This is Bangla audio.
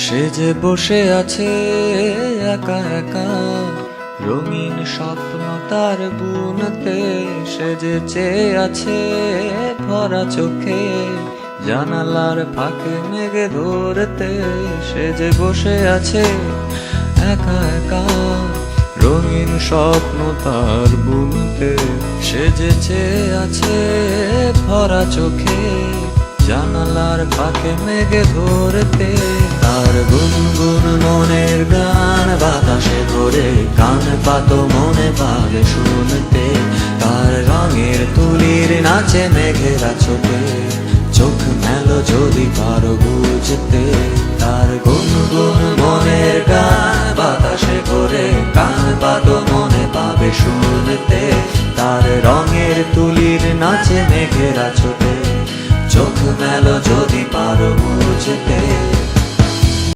সে যে বসে আছে একা একা, রঙিন স্বপ্ন তার বুনতে। সে যে চেয়ে আছে ভরা চোখে, জানালার ফাঁকে মেঘে ধরতে। সে যে বসে আছে একা একা, রঙিন স্বপ্ন তার বুনতে। সে যে চেয়ে আছে ভরা চোখে, জানালার ফাঁকে মেঘে ধরতে। তার গুনগুন মনের গান বাতাসে ধরে, কান পাতো মনে পাবে শুনতে। তার রঙের তুলির নাচে মেঘেরা ছোটে, চোখ মেলো যদি পারো বুঝতে। তার গুনগুন মনের গান বাতাসে ঘোরে, কান পাতো মনে পাবে শুনতে। তার রঙের তুলির নাচে মেঘেরা ছোটে, চোখ মেলো যদি পারো বুঝতে।